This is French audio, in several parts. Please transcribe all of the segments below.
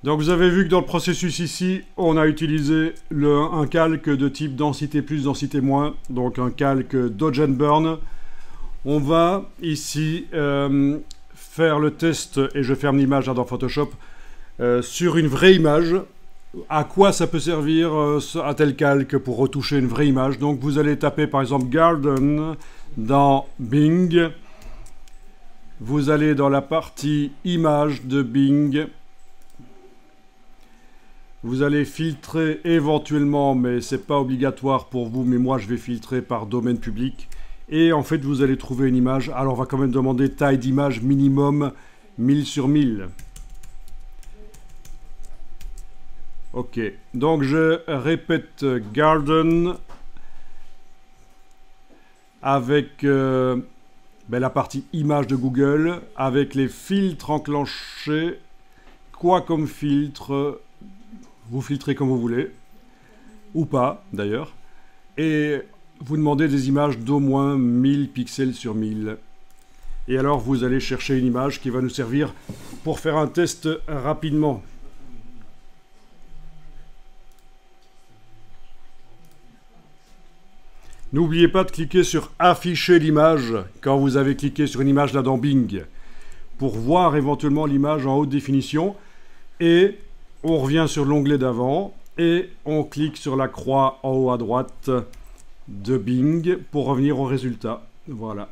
Donc vous avez vu que dans le processus ici, on a utilisé un calque de type densité plus, densité moins, donc un calque Dodge and Burn. On va ici faire le test, et je ferme l'image dans Photoshop, sur une vraie image. À quoi ça peut servir un tel calque pour retoucher une vraie image? Donc vous allez taper par exemple Garden dans Bing. Vous allez dans la partie image de Bing. Vous allez filtrer éventuellement, mais c'est pas obligatoire pour vous, mais moi je vais filtrer par domaine public. Et en fait, vous allez trouver une image. Alors, on va quand même demander taille d'image minimum 1000 sur 1000. Ok, donc je répète Garden avec la partie image de Google, avec les filtres enclenchés. Quoi comme filtre? Vous filtrez comme vous voulez, ou pas d'ailleurs, et vous demandez des images d'au moins 1000 pixels sur 1000. Et alors vous allez chercher une image qui va nous servir pour faire un test rapidement. N'oubliez pas de cliquer sur afficher l'image quand vous avez cliqué sur une image là dans Bing, pour voir éventuellement l'image en haute définition, et on revient sur l'onglet d'avant et on clique sur la croix en haut à droite de Bing pour revenir au résultat. Voilà.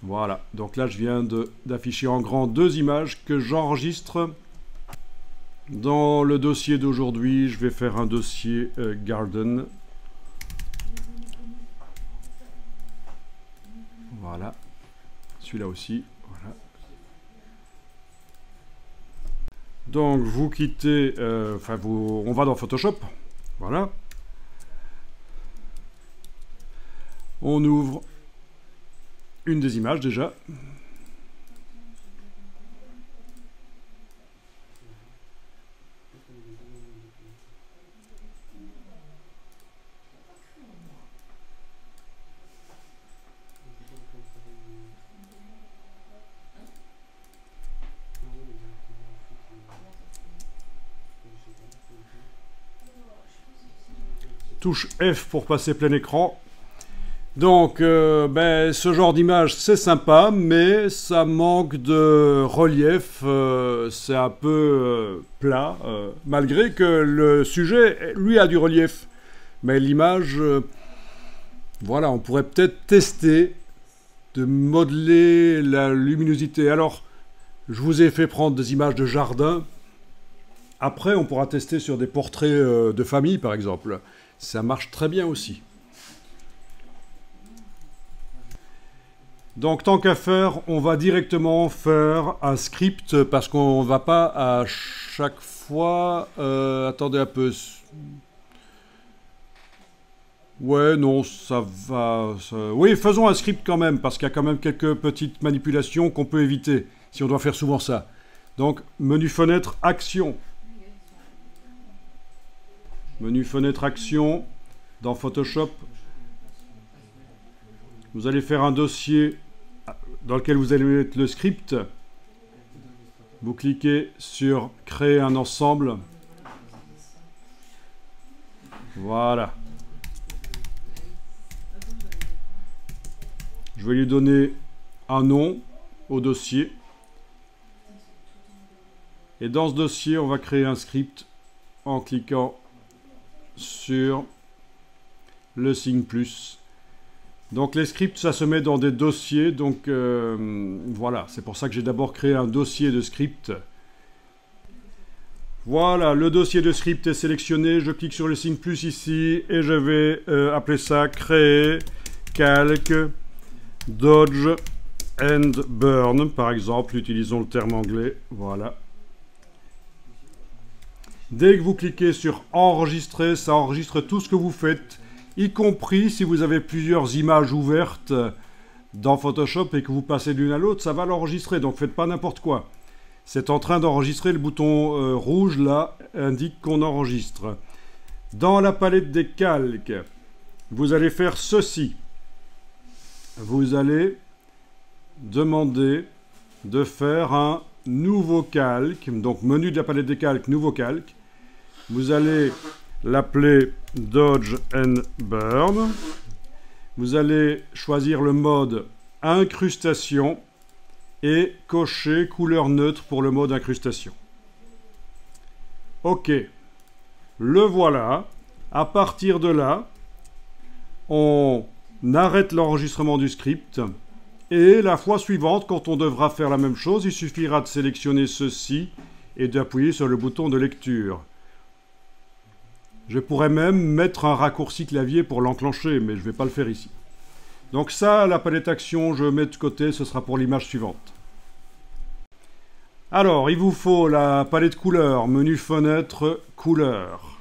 Voilà. Donc là, je viens d'afficher en grand deux images que j'enregistre. Dans le dossier d'aujourd'hui, je vais faire un dossier Garden. Voilà. Celui-là aussi. Voilà. Donc vous quittez, on va dans Photoshop, voilà. On ouvre une des images déjà. Touche F pour passer plein écran. Donc, ce genre d'image, c'est sympa, mais ça manque de relief. C'est un peu plat, malgré que le sujet, lui, a du relief. Mais l'image, voilà, on pourrait peut-être tester de modeler la luminosité. Alors, je vous ai fait prendre des images de jardin. Après, on pourra tester sur des portraits de famille, par exemple. Ça marche très bien aussi. Donc, tant qu'à faire, on va directement faire un script parce qu'on ne va pas à chaque fois... attendez un peu. Ouais, non, ça va... Oui, faisons un script quand même parce qu'il y a quand même quelques petites manipulations qu'on peut éviter si on doit faire souvent ça. Donc, menu fenêtre, action. Menu fenêtre, action. Dans Photoshop, vous allez faire un dossier dans lequel vous allez mettre le script. Vous cliquez sur créer un ensemble. Voilà. Je vais lui donner un nom au dossier. Et dans ce dossier, on va créer un script en cliquant sur le signe plus. Donc les scripts, ça se met dans des dossiers. Donc voilà, c'est pour ça que j'ai d'abord créé un dossier de script. Voilà, le dossier de script est sélectionné. Je clique sur le signe plus ici et je vais appeler ça créer calque Dodge and Burn, par exemple. Utilisons le terme anglais. Voilà. Dès que vous cliquez sur enregistrer, ça enregistre tout ce que vous faites, y compris si vous avez plusieurs images ouvertes dans Photoshop et que vous passez d'une à l'autre, ça va l'enregistrer. Donc faites pas n'importe quoi. C'est en train d'enregistrer, le bouton rouge là indique qu'on enregistre. Dans la palette des calques, vous allez faire ceci. Vous allez demander de faire un Nouveau calque, donc menu de la palette des calques, Nouveau calque. Vous allez l'appeler Dodge and Burn. Vous allez choisir le mode incrustation et cocher couleur neutre pour le mode incrustation. Ok, le voilà. À partir de là, on arrête l'enregistrement du script et la fois suivante, quand on devra faire la même chose, il suffira de sélectionner ceci et d'appuyer sur le bouton de lecture. Je pourrais même mettre un raccourci clavier pour l'enclencher, mais je ne vais pas le faire ici. Donc ça, la palette action, je mets de côté, ce sera pour l'image suivante. Alors, il vous faut la palette couleur, menu fenêtre, couleur.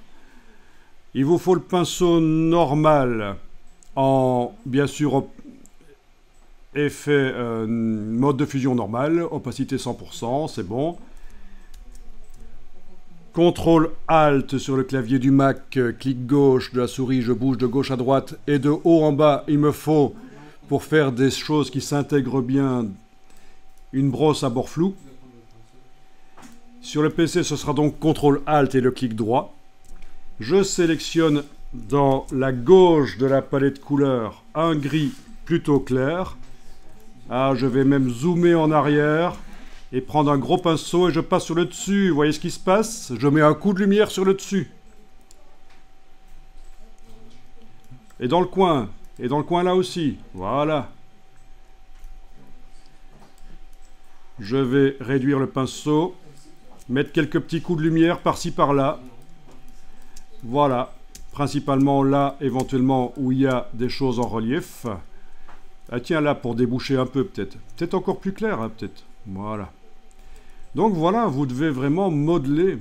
Il vous faut le pinceau normal, en, bien sûr, effet mode de fusion normal, opacité 100%, c'est bon. CTRL ALT sur le clavier du Mac, clic gauche de la souris, je bouge de gauche à droite et de haut en bas, il me faut, pour faire des choses qui s'intègrent bien, une brosse à bord flou. Sur le PC, ce sera donc CTRL ALT et le clic droit. Je sélectionne dans la gauche de la palette couleur un gris plutôt clair. Ah, je vais même zoomer en arrière et prendre un gros pinceau et je passe sur le dessus. Vous voyez ce qui se passe? Je mets un coup de lumière sur le dessus. Et dans le coin. Et dans le coin là aussi. Voilà. Je vais réduire le pinceau. Mettre quelques petits coups de lumière par-ci par-là. Voilà. Principalement là, éventuellement, où il y a des choses en relief. Ah tiens, là, pour déboucher un peu, peut-être. Peut-être encore plus clair, hein, peut-être. Voilà. Donc voilà, vous devez vraiment modeler.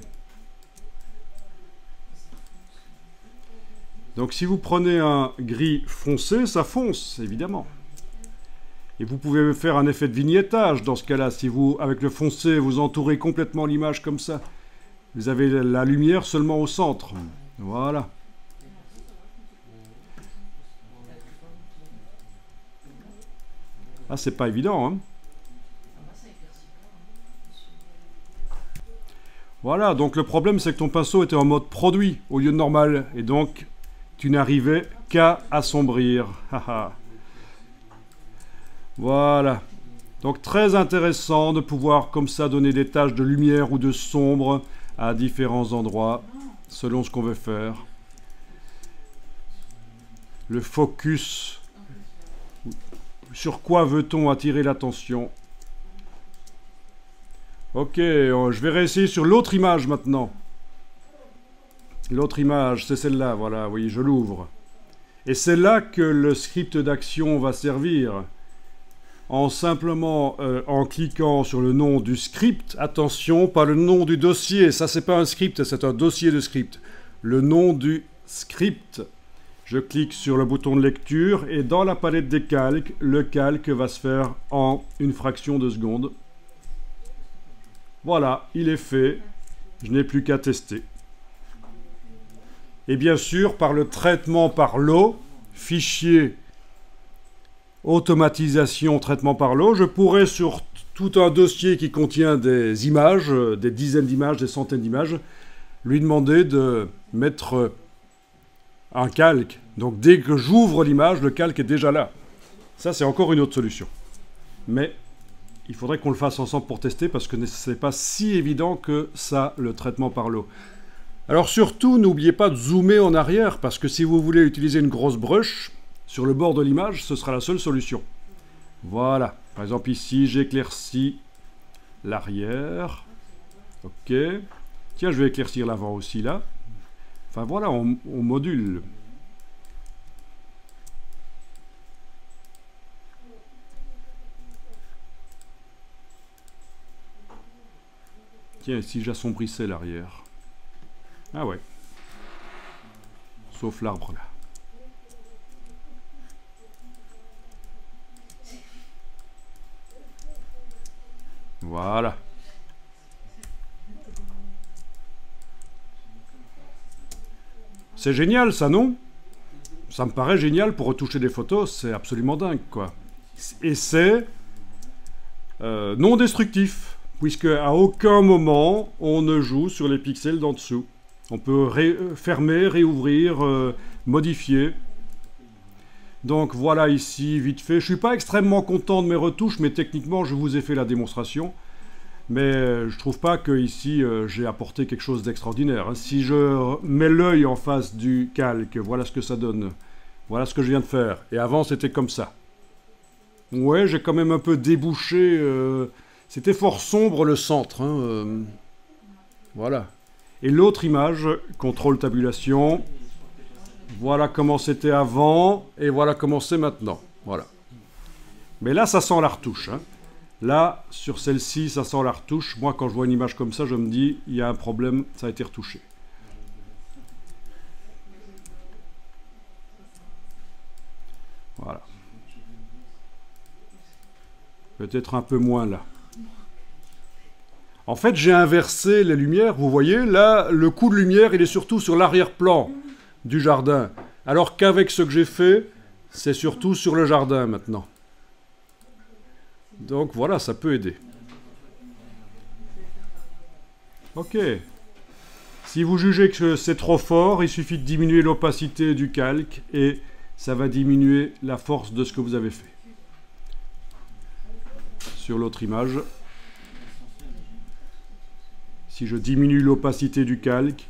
Donc si vous prenez un gris foncé, ça fonce, évidemment. Et vous pouvez faire un effet de vignettage dans ce cas-là. Si vous, avec le foncé, vous entourez complètement l'image comme ça. Vous avez la lumière seulement au centre. Voilà. Ah, c'est pas évident, hein. Voilà, donc le problème, c'est que ton pinceau était en mode produit au lieu de normal. Et donc, tu n'arrivais qu'à assombrir. Voilà. Donc, très intéressant de pouvoir, comme ça, donner des taches de lumière ou de sombre à différents endroits, selon ce qu'on veut faire. Le focus. Sur quoi veut-on attirer l'attention? Ok, je vais réessayer sur l'autre image maintenant. L'autre image, c'est celle-là, voilà, oui, je l'ouvre. Et c'est là que le script d'action va servir. En simplement, en cliquant sur le nom du script, attention, pas le nom du dossier, ça c'est pas un script, c'est un dossier de script. Le nom du script. Je clique sur le bouton de lecture et dans la palette des calques, le calque va se faire en une fraction de seconde. Voilà, il est fait. Je n'ai plus qu'à tester. Et bien sûr, par le traitement par l'eau, fichier automatisation traitement par l'eau, je pourrais sur tout un dossier qui contient des images, des dizaines d'images, des centaines d'images, lui demander de mettre un calque. Donc dès que j'ouvre l'image, le calque est déjà là. Ça, c'est encore une autre solution. Mais il faudrait qu'on le fasse ensemble pour tester parce que ce n'est pas si évident que ça, le traitement par l'eau. Alors surtout, n'oubliez pas de zoomer en arrière parce que si vous voulez utiliser une grosse brush sur le bord de l'image, ce sera la seule solution. Voilà. Par exemple, ici, j'éclaircis l'arrière. Ok. Tiens, je vais éclaircir l'avant aussi, là. Enfin, voilà, on module. Tiens, si j'assombrissais l'arrière. Ah ouais. Sauf l'arbre, là. Voilà. C'est génial, ça, non? Ça me paraît génial pour retoucher des photos, c'est absolument dingue, quoi. Et c'est non destructif. puisque à aucun moment on ne joue sur les pixels d'en dessous. On peut fermer, réouvrir, modifier. Donc voilà ici, vite fait. Je ne suis pas extrêmement content de mes retouches, mais techniquement, je vous ai fait la démonstration. Mais je ne trouve pas que ici j'ai apporté quelque chose d'extraordinaire. Si je mets l'œil en face du calque, voilà ce que ça donne. Voilà ce que je viens de faire. Et avant, c'était comme ça. Ouais, j'ai quand même un peu débouché. C'était fort sombre le centre. Hein, voilà. Et l'autre image, contrôle tabulation. Voilà comment c'était avant et voilà comment c'est maintenant. Voilà. Mais là, ça sent la retouche. Hein. Là, sur celle-ci, ça sent la retouche. Moi, quand je vois une image comme ça, je me dis, il y a un problème, ça a été retouché. Voilà. Peut-être un peu moins là. En fait, j'ai inversé les lumières. Vous voyez, là, le coup de lumière, il est surtout sur l'arrière-plan du jardin. Alors qu'avec ce que j'ai fait, c'est surtout sur le jardin maintenant. Donc voilà, ça peut aider. Ok. Si vous jugez que c'est trop fort, il suffit de diminuer l'opacité du calque et ça va diminuer la force de ce que vous avez fait. Sur l'autre image, si je diminue l'opacité du calque,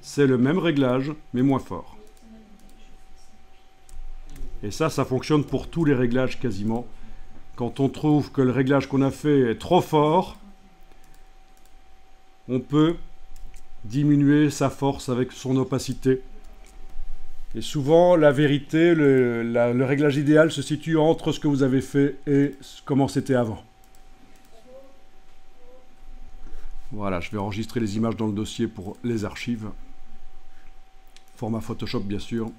c'est le même réglage, mais moins fort. Et ça fonctionne pour tous les réglages quasiment. Quand on trouve que le réglage qu'on a fait est trop fort, on peut diminuer sa force avec son opacité. Et souvent, la vérité, le réglage idéal se situe entre ce que vous avez fait et comment c'était avant. Voilà, je vais enregistrer les images dans le dossier pour les archives. Format Photoshop, bien sûr.